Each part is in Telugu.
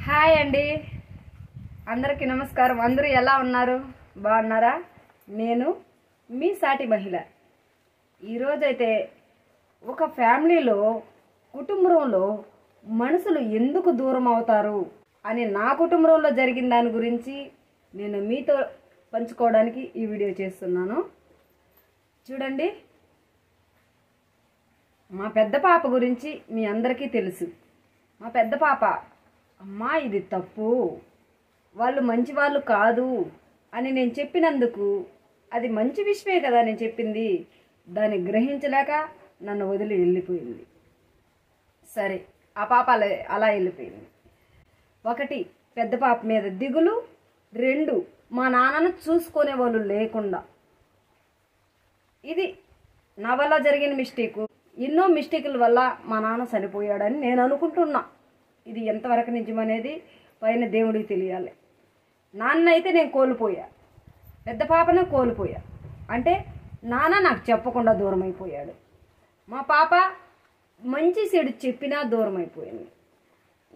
హాయ్ అండి, అందరికీ నమస్కారం. అందరూ ఎలా ఉన్నారు? బాగున్నారా? నేను మీ సాటి మహిళ. ఈరోజైతే ఒక ఫ్యామిలీలో కుటుంబంలో మనుషులు ఎందుకు దూరం అవుతారు అని నా కుటుంబంలో జరిగిన దాని గురించి నేను మీతో పంచుకోవడానికి ఈ వీడియో చేస్తున్నాను. చూడండి, మా పెద్ద పాప గురించి మీ అందరికీ తెలుసు. మా పెద్ద పాప, అమ్మా ఇది తప్పు, వాళ్ళు మంచి వాళ్ళు కాదు అని నేను చెప్పినందుకు, అది మంచి విషయమే కదా నేను చెప్పింది, దాన్ని గ్రహించలేక నన్ను వదిలి వెళ్ళిపోయింది. సరే, ఆ పాప అలా వెళ్ళిపోయింది. ఒకటి, పెద్ద పాప మీద దిగులు. రెండు, మా నాన్నను చూసుకునే వాళ్ళు లేకుండా. ఇది నా వల్ల జరిగిన మిస్టేకు. ఎన్నో మిస్టేకుల వల్ల మా నాన్న చనిపోయాడని నేను అనుకుంటున్నా. ఇది ఎంతవరకు నిజమనేది పైన దేవుడికి తెలియాలి. నాన్న అయితే నేను కోల్పోయా, పెద్ద పాపనే కోల్పోయా. అంటే నాన్న నాకు చెప్పకుండా దూరం అయిపోయాడు. మా పాప మంచి చెడు చెప్పినా దూరం అయిపోయింది.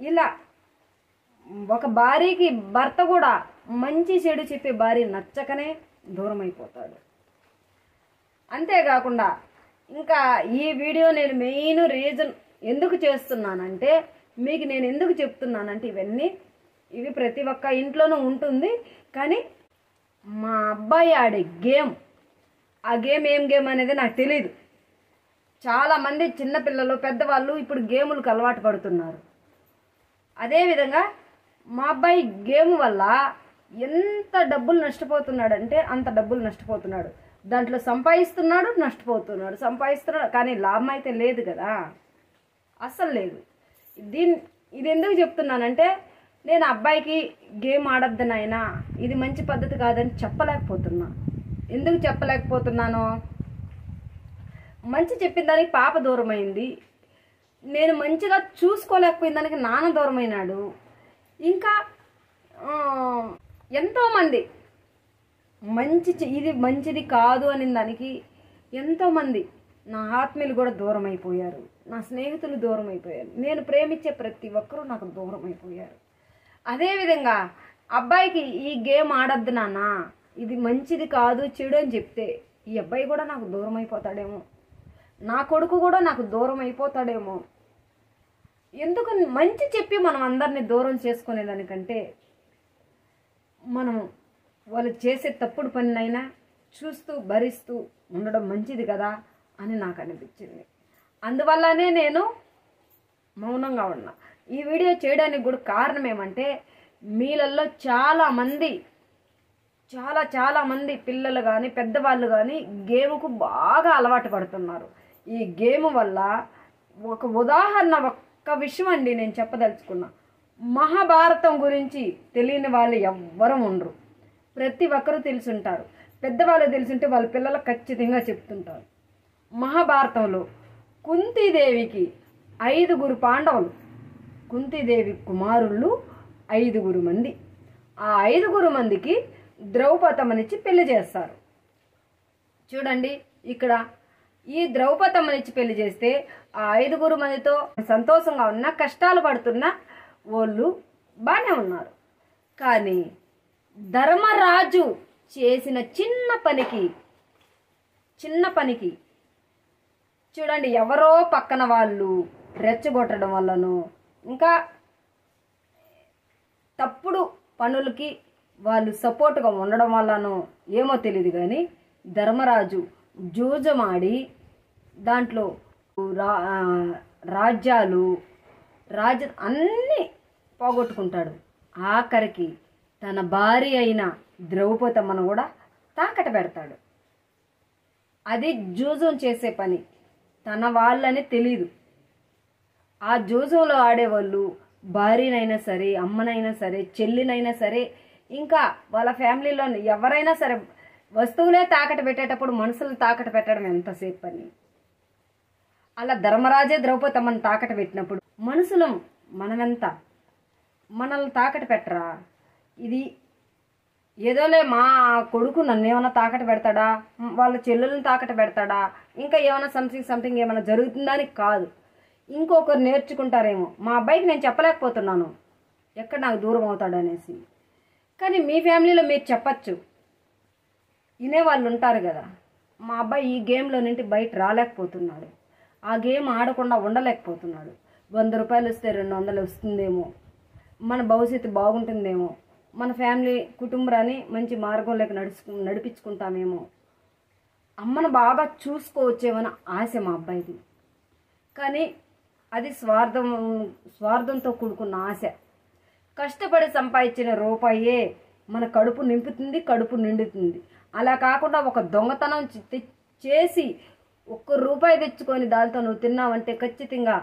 ఇలా ఒక భార్యకి భర్త కూడా మంచి చెడు చెప్పే భార్య నచ్చకనే దూరం అయిపోతాడు. అంతేకాకుండా ఇంకా ఈ వీడియో నేను మెయిన్ రీజన్ ఎందుకు చేస్తున్నానంటే, మీకు నేను ఎందుకు చెప్తున్నానంటే, ఇవి ప్రతి ఒక్క ఇంట్లోనూ ఉంటుంది. కానీ మా అబ్బాయి ఆడే గేమ్, ఆ గేమ్ ఏం గేమ్ అనేది నాకు తెలియదు. చాలామంది చిన్నపిల్లలు పెద్దవాళ్ళు ఇప్పుడు గేములకు అలవాటు పడుతున్నారు. అదేవిధంగా మా అబ్బాయి గేమ్ వల్ల ఎంత డబ్బులు నష్టపోతున్నాడంటే అంత డబ్బులు నష్టపోతున్నాడు. దాంట్లో సంపాదిస్తున్నాడు, నష్టపోతున్నాడు, సంపాదిస్తున్నాడు, కానీ లాభం అయితే లేదు కదా, అస్సలు లేదు. ఇది ఎందుకు చెప్తున్నానంటే, నేను అబ్బాయికి గేమ్ ఆడద్దు నాయనా, ఇది మంచి పద్ధతి కాదని చెప్పలేకపోతున్నా. ఎందుకు చెప్పలేకపోతున్నాను? మంచి చెప్పిన దానికి పాప దూరమైంది, నేను మంచిగా చూసుకోలేకపోయిన దానికి నాన్న దూరమైనాడు. ఇంకా ఎంతోమంది ఇది మంచిది కాదు అని దానికి ఎంతోమంది నా ఆత్మీయులు కూడా దూరం అయిపోయారు, నా స్నేహితులు దూరం అయిపోయారు, నేను ప్రేమించే ప్రతి ఒక్కరూ నాకు దూరం అయిపోయారు. అదేవిధంగా అబ్బాయికి ఈ గేమ్ ఆడద్దు నాన్న, ఇది మంచిది కాదు చెడు అని చెప్తే ఈ అబ్బాయి కూడా నాకు దూరం అయిపోతాడేమో, నా కొడుకు కూడా నాకు దూరం అయిపోతాడేమో. ఎందుకు మంచి చెప్పి మనం అందరినీ దూరం చేసుకునేదానికంటే, మనం వాళ్ళు చేసే తప్పుడు పనినైనా చూస్తూ భరిస్తూ ఉండడం మంచిది కదా అని నాకు అనిపించింది. అందువల్లనే నేను మౌనంగా ఉన్నా. ఈ వీడియో చేయడానికి కూడా కారణం ఏమంటే, మీలల్లో చాలామంది పిల్లలు కానీ పెద్దవాళ్ళు కానీ గేమ్కు బాగా అలవాటు పడుతున్నారు. ఈ గేమ్ వల్ల ఒక ఉదాహరణ, ఒక్క విషయం అండి నేను చెప్పదలుచుకున్నా. మహాభారతం గురించి తెలియని వాళ్ళు ఎవ్వరూ ఉండరు. ప్రతి ఒక్కరూ తెలుసుంటారు. పెద్దవాళ్ళు తెలుసుంటే వాళ్ళ పిల్లలకు ఖచ్చితంగా చెప్తుంటారు. మహాభారతంలో కుంతీదేవికి 5 పాండవులు, కుంతీదేవి కుమారుళ్ళు 5 మంది. ఆ 5 మందికి ద్రౌపదమ్మనిచ్చి పెళ్లి చేస్తారు. చూడండి, ఇక్కడ ఈ ద్రౌపదమ్మనిచ్చి పెళ్లి చేస్తే ఆ 5 మందితో సంతోషంగా ఉన్న, కష్టాలు పడుతున్న వాళ్ళు బాగానే ఉన్నారు. కానీ ధర్మరాజు చేసిన చిన్న పనికి చూడండి, ఎవరో పక్కన వాళ్ళు రెచ్చగొట్టడం వల్లనో ఇంకా తప్పుడు పనులకి వాళ్ళు సపోర్ట్గా ఉండడం వల్లనో ఏమో తెలియదు, కానీ ధర్మరాజు జూజమాడి దాంట్లో రాజ్యాలు అన్నీ పోగొట్టుకుంటాడు. ఆఖరికి తన భార్య అయిన ద్రౌపదమ్మను కూడా తాకట పెడతాడు. అది జూజం చేసే పని, తన వాళ్ళని తెలీదు. ఆ జూజంలో ఆడేవాళ్ళు భార్యనైనా సరే, అమ్మనైనా సరే, చెల్లినైనా సరే, ఇంకా వాళ్ళ ఫ్యామిలీలో ఎవరైనా సరే వస్తువులే తాకట పెట్టేటప్పుడు మనుషులు తాకట పెట్టడం ఎంతసేపు పని. అలా ధర్మరాజే ద్రౌపదమ్మను తాకట పెట్టినప్పుడు మనుషులం మనమెంత, మనల్ని తాకట పెట్టరా? ఇది ఏదోలే, మా కొడుకు నన్ను ఏమైనా తాకట పెడతాడా, వాళ్ళ చెల్లెలను తాకట పెడతాడా, ఇంకా ఏమైనా సంథింగ్ ఏమైనా జరుగుతుందని కాదు. ఇంకొకరు నేర్చుకుంటారేమో. మా అబ్బాయికి నేను చెప్పలేకపోతున్నాను, ఎక్కడ నాకు దూరం అవుతాడు అనేసి. కానీ మీ ఫ్యామిలీలో మీరు చెప్పచ్చు, వినేవాళ్ళు ఉంటారు కదా, మా అబ్బాయి ఈ గేమ్లో నుండి బయట రాలేకపోతున్నాడు, ఆ గేమ్ ఆడకుండా ఉండలేకపోతున్నాడు, 100 రూపాయలు వస్తే 200 వస్తుందేమో, మన భవిష్యత్తు బాగుంటుందేమో, మన ఫ్యామిలీ కుటుంబాన్ని మంచి మార్గంలోకి నడిపించుకుంటామేమో, అమ్మను బాగా చూసుకోవచ్చేమని ఆశ మా అబ్బాయిది. కానీ అది స్వార్థంతో కూడుకున్న ఆశ. కష్టపడి సంపాదించిన రూపాయే మన కడుపు నింపుతుంది, కడుపు నిండుతుంది. అలా కాకుండా ఒక దొంగతనం చేసి 1 రూపాయి తెచ్చుకొని దాంతో నువ్వు తిన్నావంటే ఖచ్చితంగా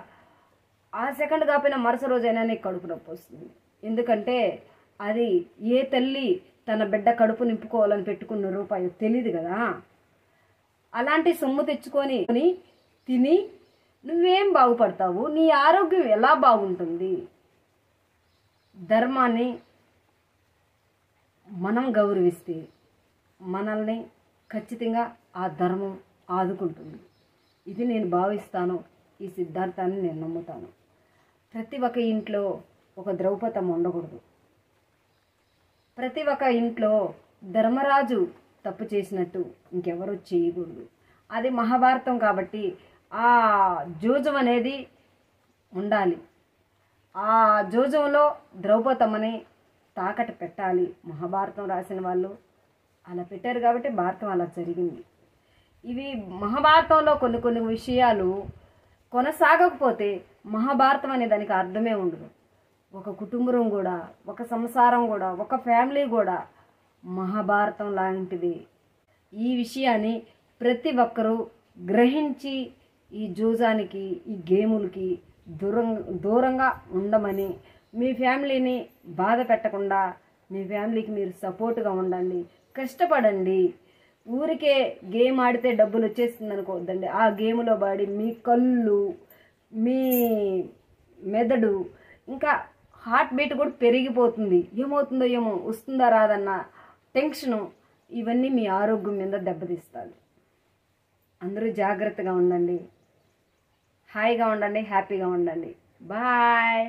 ఆ సెకండ్ కాకపోయినా మరుసటి రోజైనా నీకు కడుపు నొప్పి వస్తుంది. ఎందుకంటే అది ఏ తల్లి తన బిడ్డ కడుపు నింపుకోవాలని పెట్టుకున్న రూపాయి తెలియదు కదా. అలాంటి సొమ్ము తెచ్చుకొని తిని నువ్వేం బాగుపడతావు? నీ ఆరోగ్యం ఎలా బాగుంటుంది? ధర్మాన్ని మనం గౌరవిస్తే మనల్ని ఖచ్చితంగా ఆ ధర్మం ఆదుకుంటుంది. ఇది నేను భావిస్తాను. ఈ సిద్ధాంతాన్ని నేను నమ్ముతాను. ప్రతి ఒక్క ఇంట్లో ఒక ద్రౌపదమ్మ ఉండకూడదు. ప్రతి ఒక్క ఇంట్లో ధర్మరాజు తప్పు చేసినట్టు ఇంకెవరూ చేయకూడదు. అది మహాభారతం కాబట్టి ఆ జూజం అనేది ఉండాలి. ఆ జూజంలో ద్రౌపదమ్మని తాకట్టు పెట్టాలి. మహాభారతం రాసిన వాళ్ళు అలా పెట్టారు కాబట్టి భారతం అలా జరిగింది. ఇవి మహాభారతంలో కొన్ని విషయాలు కొనసాగకపోతే మహాభారతం అనే దానికి అర్థమే ఉండదు. ఒక కుటుంబం కూడా, ఒక సంసారం కూడా, ఒక ఫ్యామిలీ కూడా మహాభారతం లాంటిది. ఈ విషయాన్ని ప్రతి ఒక్కరూ గ్రహించి ఈ జూజానికి, ఈ గేములకి దూరంగా ఉండమని, మీ ఫ్యామిలీని బాధ పెట్టకుండా మీ ఫ్యామిలీకి మీరు సపోర్ట్గా ఉండండి, కష్టపడండి. ఊరికే గేమ్ ఆడితే డబ్బులు వచ్చేస్తుంది అనుకోవద్దండి. ఆ గేమ్లో పడి మీ కళ్ళు, మీ మెదడు, ఇంకా హార్ట్ బీట్ కూడా పెరిగిపోతుంది. ఏమవుతుందో ఏమో, వస్తుందా రాదన్న టెన్షను, ఇవన్నీ మీ ఆరోగ్యం మీద దెబ్బతీస్తాయి. అందరూ జాగ్రత్తగా ఉండండి, హాయిగా ఉండండి, హ్యాపీగా ఉండండి. బాయ్.